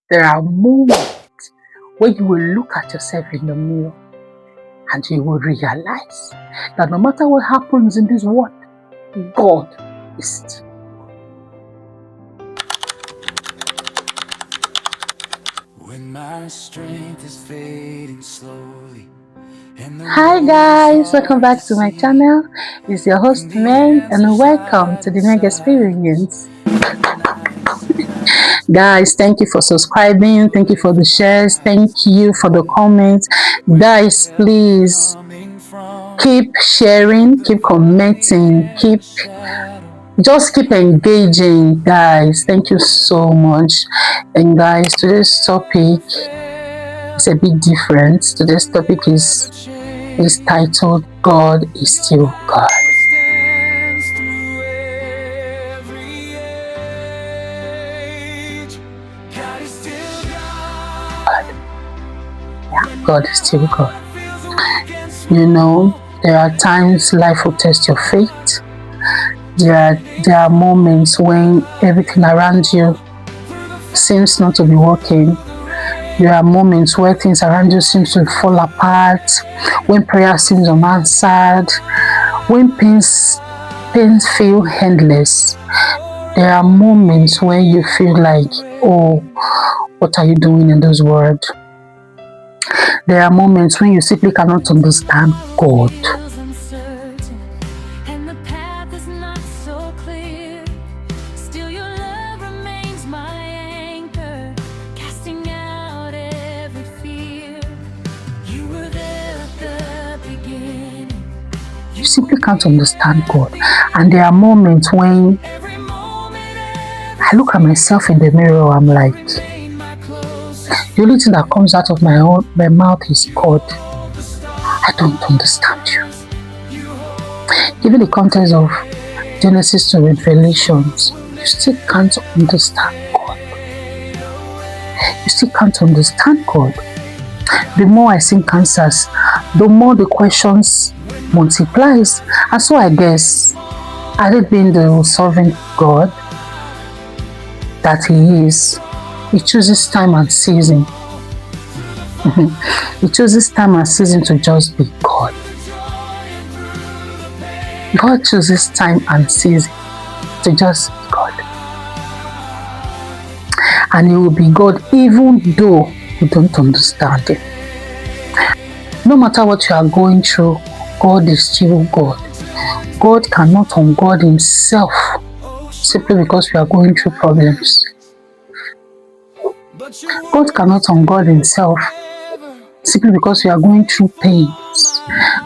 There are moments where you will look at yourself in the mirror and you will realize that no matter what happens in this world, God is still. When my strength is fading slowly. Hi guys, welcome back to my channel. It's your host Meg and welcome to the Meg Experience. Guys, thank you for subscribing, thank you for the shares, thank you for the comments. Guys, please keep sharing, keep commenting, just keep engaging, guys. Thank you so much. And guys, today's topic is a bit different. Today's topic is titled God is Still God. Yeah, God is still God. You know, there are times life will test your faith. There are moments when everything around you seems not to be working. There are moments where things around you seem to fall apart, when prayer seems unanswered, when pains feel endless. There are moments where you feel like, oh, what are you doing in this world? There are moments when you simply cannot understand God. You simply can't understand God. And there are moments when I look at myself in the mirror, I'm like, the only thing that comes out of my mouth is God. I don't understand you. Given the context of Genesis to Revelations, you still can't understand God. You still can't understand God. The more I see answers, the more the questions multiplies. And so I guess, had it been the sovereign God that He is, He chooses time and season. He chooses time and season to just be God. God chooses time and season to just be God. And He will be God even though you don't understand Him. No matter what you are going through, God is still God. God cannot ungod Himself simply because we are going through problems. God cannot ungod Himself simply because we are going through pains.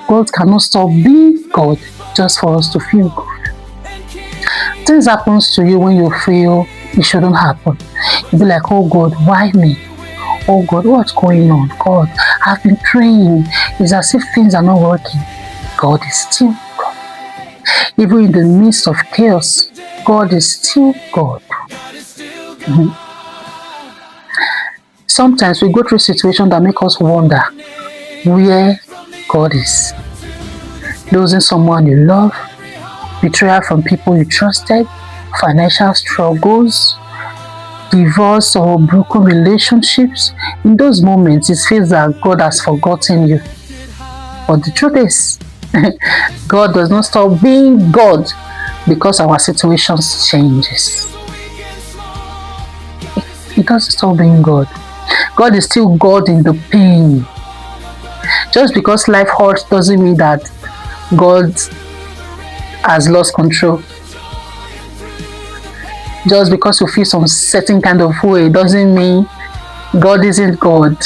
God cannot stop being God just for us to feel good. Things happen to you when you feel it shouldn't happen. You'll be like, oh God, why me? Oh God, what's going on? God, I've been praying. It's as if things are not working. God is still God. Even in the midst of chaos, God is still God. Sometimes we go through situations that make us wonder where God is. Losing someone you love, betrayal from people you trusted, financial struggles, divorce or broken relationships. In those moments, it feels that God has forgotten you. But the truth is, God does not stop being God because our situations changes. He doesn't stop being God. God is still God in the pain. Just because life hurts doesn't mean that God has lost control. Just because you feel some certain kind of way doesn't mean God isn't God.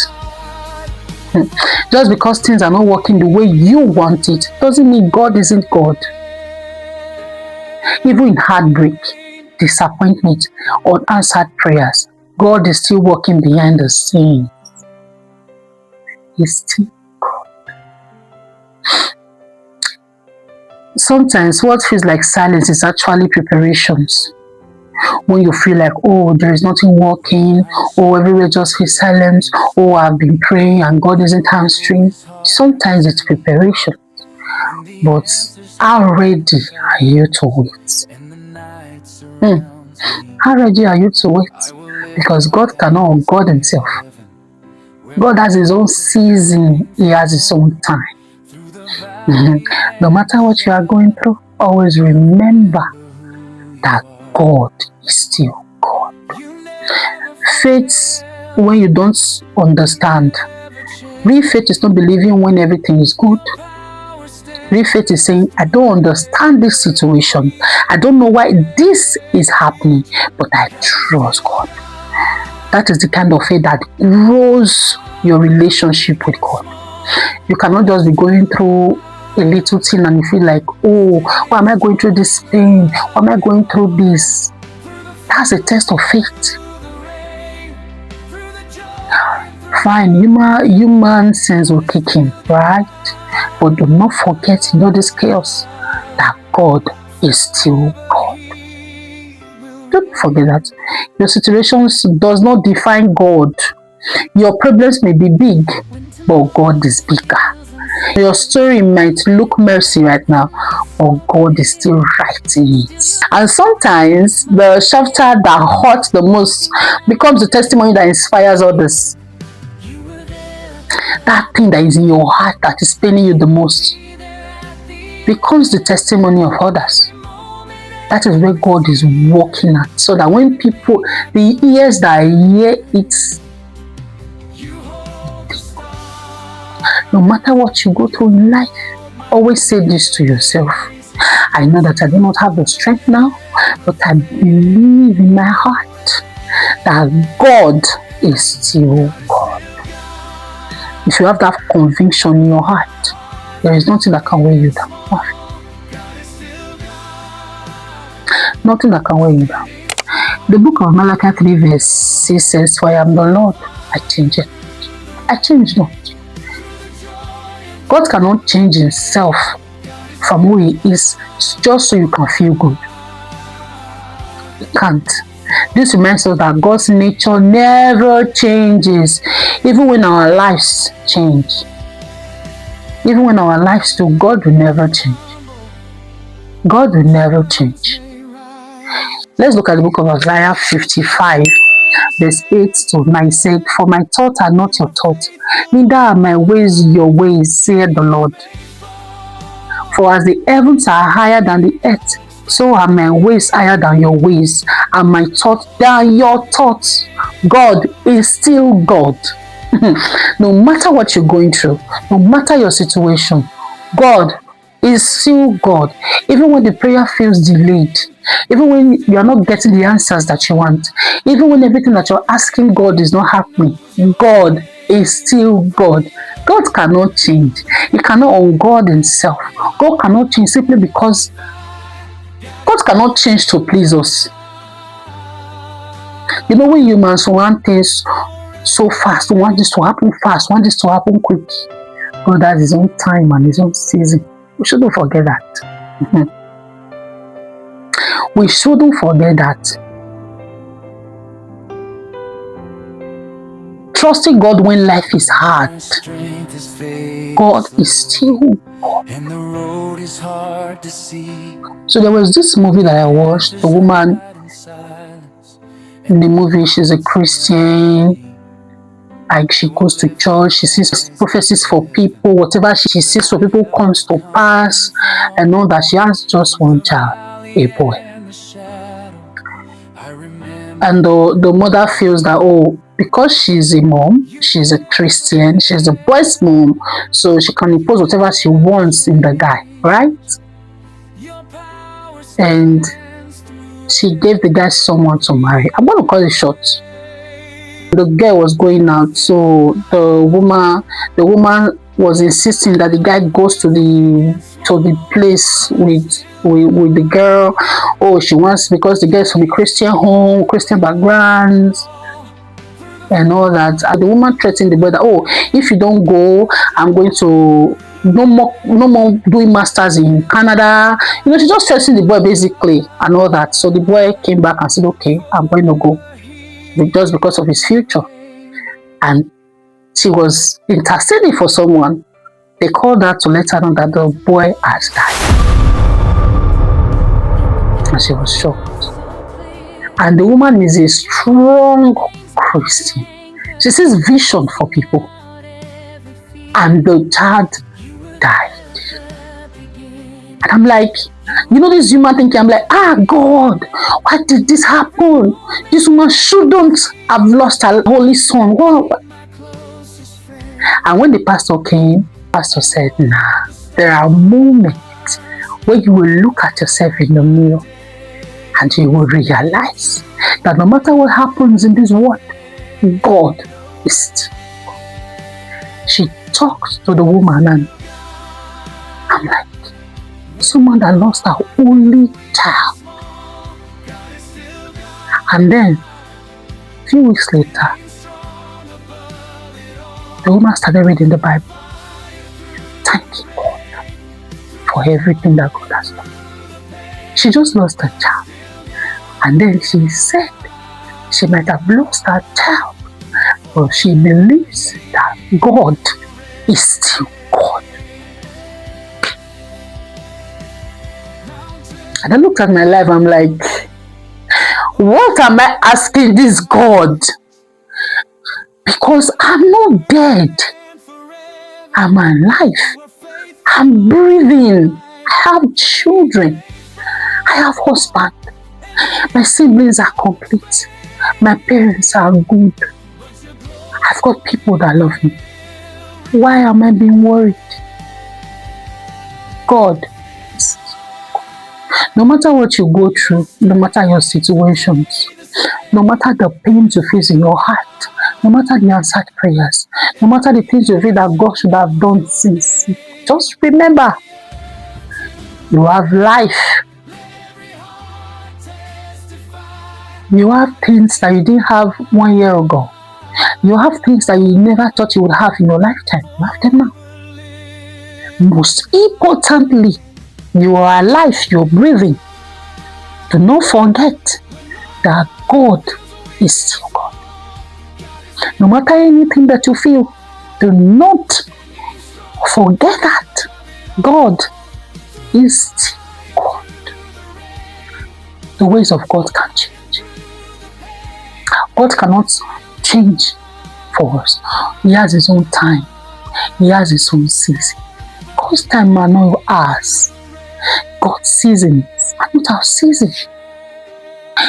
Just because things are not working the way you want it doesn't mean God isn't God. Even in heartbreak, disappointment, unanswered prayers, God is still working behind the scenes. He's still God. Sometimes what feels like silence is actually preparations. When you feel like, oh, there is nothing working, oh, everywhere just feels silent, oh, I've been praying and God isn't answering. Sometimes it's preparation. But how ready are you to wait? How ready are you to wait? because God cannot unguard himself. God has his own season, he has his own time. No matter what you are going through, always remember that God is still God. Faith when you don't understand. Real faith is not believing when everything is good. Real faith is saying, I don't understand this situation. I don't know why this is happening, but I trust God. That is the kind of faith that grows your relationship with God. You cannot just be going through a little thing and you feel like, oh, why am I going through this pain? Why am I going through this? That's a test of faith. Fine, human sense will kick in, right? But do not forget in all this chaos that God is still God. Don't forget that. Your situations does not define God. Your problems may be big, but God is bigger. Your story might look messy right now, but God is still writing it. And sometimes the chapter that hurts the most becomes the testimony that inspires others. That thing that is in your heart that is paining you the most becomes the testimony of others. That is where God is working at, so that when people, the ears that hear it, no matter what you go through in life, always say this to yourself. I know that I do not have the strength now, but I believe in my heart that God is still God. If you have that conviction in your heart, there is nothing that can weigh you down. Nothing that can weigh you down. The book of Malachi 3 verse 6 says, for I am the Lord, I change it. I change not. God cannot change himself from who he is just so you can feel good. He can't. This reminds us that God's nature never changes, even when our lives change. Even when our lives do, God will never change. God will never change. Let's look at the book of Isaiah 55, verse 8 to 9. Said, for my thoughts are not your thoughts, neither are my ways your ways, saith the Lord. For as the heavens are higher than the earth, so are my ways higher than your ways, and my thoughts than your thoughts. God is still God. No matter what you're going through, no matter your situation, God is still God. Even when the prayer feels delayed, even when you are not getting the answers that you want, even when everything that you're asking God is not happening, God is still God. God cannot change. He cannot unguard himself. God cannot change simply because God cannot change to please us. You know, when humans want things so fast, want this to happen fast, want this to happen quick, God has his own time and his own season. We shouldn't forget that. We shouldn't forget that. Trusting God when life is hard. God is still God. So there was this movie that I watched. The woman in the movie, she's a Christian. Like, she goes to church, she sees prophecies for people, whatever she sees for people comes to pass, and know that she has just one child, a boy. And the mother feels that, oh, because she's a mom, she's a Christian, she's a boy's mom, so she can impose whatever she wants in the guy, right? And she gave the guy someone to marry. I'm going to call it short. The girl was going out, so the woman was insisting that the guy goes to the place with the girl. Oh, she wants, because the girl's from a Christian home, Christian background, and all that. And the woman threatened the boy that, oh, if you don't go, I'm going to no more doing masters in Canada. You know, she just threatened the boy basically and all that. So the boy came back and said, okay, I'm going to go, just because of his future. And she was interceding for someone. They called her to let her know that the boy has died. And she was shocked. And the woman is a strong Christian. She sees vision for people. And the child died. And I'm like, you know, this human thinking, I'm like, God, why did this happen? This woman shouldn't have lost her holy son. What? And when the pastor came, pastor said, nah, there are moments where you will look at yourself in the mirror and you will realize that no matter what happens in this world, God is still God. She talked to the woman and I'm like, someone that lost her only child. And then, a few weeks later, the woman started reading the Bible, thanking God for everything that God has done. She just lost her child. And then she said she might have lost her child, but she believes that God is still God. And I looked at my life, I'm like, what am I asking this God? Because I'm not dead. I'm alive. I'm breathing. I have children. I have husband. My siblings are complete. My parents are good. I've got people that love me. Why am I being worried? God. No matter what you go through, no matter your situations, no matter the pains you face in your heart, no matter the answered prayers, no matter the things you feel that God should have done since, just remember, you have life. You have things that you didn't have 1 year ago. You have things that you never thought you would have in your lifetime. You have them now. Most importantly, you are alive, you're breathing. Do not forget that God is still God. No matter anything that you feel, do not forget that God is still God. The ways of God can change. God cannot change for us. He has his own time. He has his own season. God's time are not ours. God's seasons are not our season.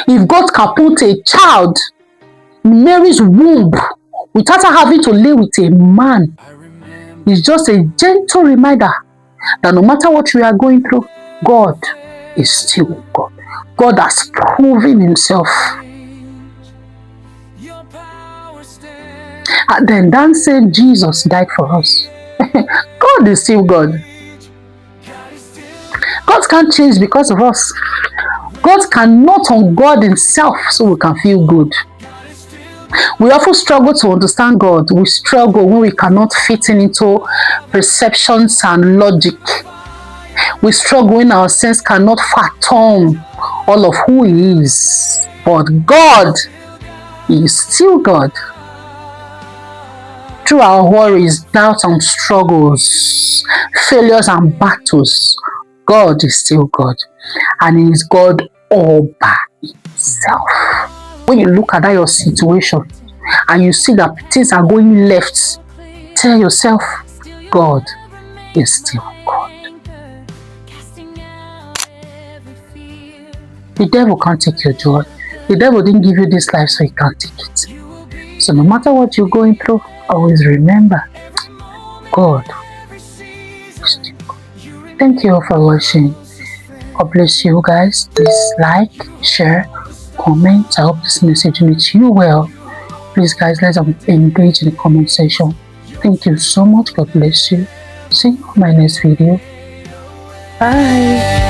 If God can put a child in Mary's womb without her having to lay with a man, it's just a gentle reminder that no matter what we are going through, God is still God. God has proven himself. And then Dan said Jesus died for us. God is still God. God can't change because of us. God cannot ungod himself so we can feel good. We often struggle to understand God. We struggle when we cannot fit into perceptions and logic. We struggle when our sense cannot fathom all of who he is. But God is still God. Through our worries, doubts and struggles, failures and battles, God is still God. And he is God all by himself. When you look at that your situation and you see that things are going left, tell yourself, God is still God. The devil can't take your joy. The devil didn't give you this life so he can't take it. So no matter what you're going through, always remember, God is still God. Thank you all for watching. God bless you guys. Please like, share, comment. I hope this message meets you well. Please guys, let's engage in the comment section. Thank you so much. God bless you. See you on my next video. Bye.